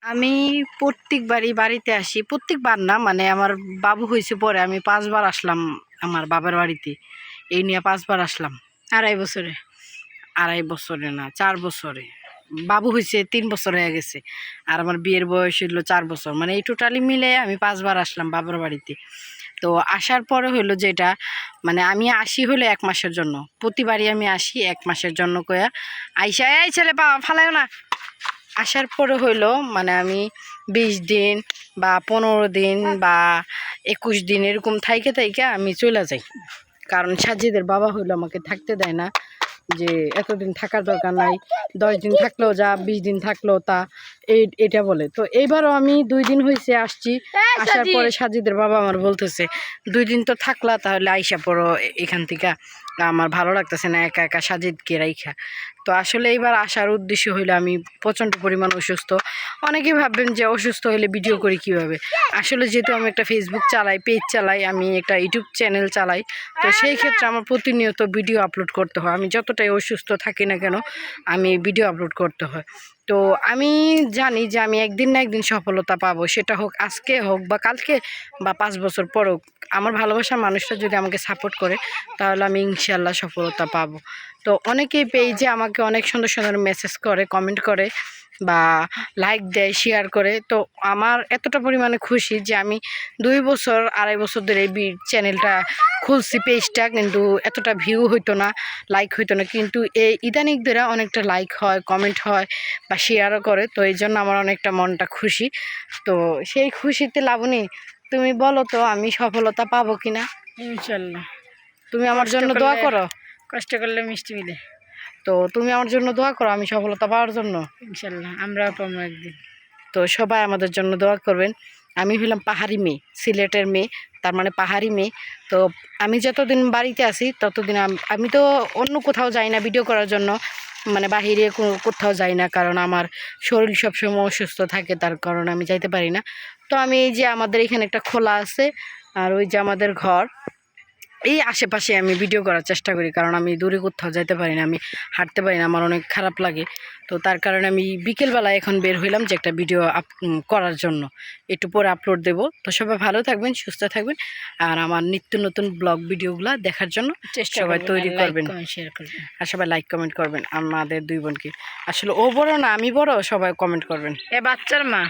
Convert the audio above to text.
আমি প্রত্যেকবারই বাড়িতে আসি, প্রত্যেকবার না, মানে আমার বাবু হয়েছে পরে আমি 5 বার আসলাম আমার বাবার বাড়িতে। এই নিয়ে 5 বার আসলাম। 2.5 বছরে? 2.5 বছরে না, 4 বছরে। বাবু হয়েছে 3 বছর হয়ে গেছে, আর আমার বিয়ের বয়স হইলো 4 বছর, মানে এই টোটালি মিলে আমি 5 বার আসলাম বাবার বাড়িতে। তো আসার পরে হইলো যেটা, মানে আমি আসি হলো 1 মাসের জন্য, প্রতিবারই আমি আসি 1 মাসের জন্য কয়া আইসা। এই ছেলে ফালাইও না। আসার পরে হইলো মানে আমি 20 দিন বা 15 দিন বা 21 দিন এরকম থাইকে থাইকে আমি চলে যাই। কারণ সাজিদের বাবা হইলো আমাকে থাকতে দেয় না, যে এতদিন থাকার দরকার নাই, 10 দিন থাকলেও যা, 20 দিন থাকলেও তা, এটা বলে। তো এইবারও আমি 2 দিন হয়েছে আসছি। আসার পরে সাজিদের বাবা আমার বলতেছে 2 দিন তো থাকলা, তাহলে আইসা পড়ো এখান থেকে, আমার ভালো লাগতেছে না একা একা সাজিদকে রাইখা। তো আসলে এইবার আসার উদ্দেশ্য হইলো আমি প্রচণ্ড পরিমাণ অসুস্থ। অনেকেই ভাববেন যে অসুস্থ হলে ভিডিও করি কিভাবে। আসলে যেহেতু আমি একটা ফেসবুক চালাই, পেজ চালাই, আমি একটা ইউটিউব চ্যানেল চালাই, তো সেই ক্ষেত্রে আমার প্রতিনিয়ত ভিডিও আপলোড করতে হয়। আমি যতটাই অসুস্থ থাকি না কেন, আমি ভিডিও আপলোড করতে হয়। তো আমি জানি যে আমি একদিন না একদিন সফলতা পাবো, সেটা হোক আজকে হোক বা কালকে বা 5 বছর পর হোক। আমার ভালোবাসার মানুষটা যদি আমাকে সাপোর্ট করে, তাহলে আমি ইনশাল্লাহ সফলতা পাবো। তো অনেকেই পেজে আমাকে অনেক সুন্দর সুন্দর মেসেজ করে, কমেন্ট করে বা লাইক দেয়, শেয়ার করে। তো আমার এতটা পরিমাণে খুশি যে আমি 2 বছর 2.5 বছর ধরে এই চ্যানেলটা খুলছি, পেজটা, কিন্তু এতটা ভিউ হইতো না, লাইক হইতো না, কিন্তু এই ইদানিং ধরে অনেকটা লাইক হয়, কমেন্ট হয় বা শেয়ারও করে। তো এই জন্য আমার অনেকটা মনটা খুশি। তো সেই খুশিতে লাবণী, তুমি বলো তো আমি সফলতা পাবো কিনা? ইনশাল্লাহ। তুমি আমার জন্য দোয়া করো। কষ্ট করলে মিষ্টি মিলে। তো তুমি আমার জন্য দোয়া করো আমি সফলতা পাওয়ার জন্য। ইনশাল্লাহ আমরাও পাবো একদিন। তো সবাই আমাদের জন্য দোয়া করবেন। আমি হলাম পাহাড়ি মেয়ে, সিলেটের মেয়ে, তার মানে পাহাড়ি মেয়ে। তো আমি যতদিন বাড়িতে আছি ততদিন আমি তো অন্য কোথাও যাই না ভিডিও করার জন্য, মানে বাহিরে কোথাও যাই না, কারণ আমার শরীর সবসময় অসুস্থ থাকে, তার কারণে আমি যাইতে পারি না। তো আমি এই যে আমাদের এখানে একটা খোলা আছে, আর ওই যে আমাদের ঘর, এই আশেপাশে আমি ভিডিও করার চেষ্টা করি, কারণ আমি দূরে কোথাও যেতে পারি না, আমি হাঁটতে পারি না, আমার অনেক খারাপ লাগে। তো তার কারণে আমি বিকেলবেলায় এখন বের হইলাম যে একটা ভিডিও করার জন্য, একটু পরে আপলোড দেব। তো সবাই ভালো থাকবেন, সুস্থ থাকবেন, আর আমার নিত্য নতুন ব্লগ ভিডিওগুলো দেখার জন্য সবাই তৈরি করবেন, শেয়ার করবেন, আর সবাই লাইক কমেন্ট করবেন। আমাদের 2 বোনকে, আসলে ও বড় না আমি বড়, সবাই কমেন্ট করবেন। এ বাচ্চার মা।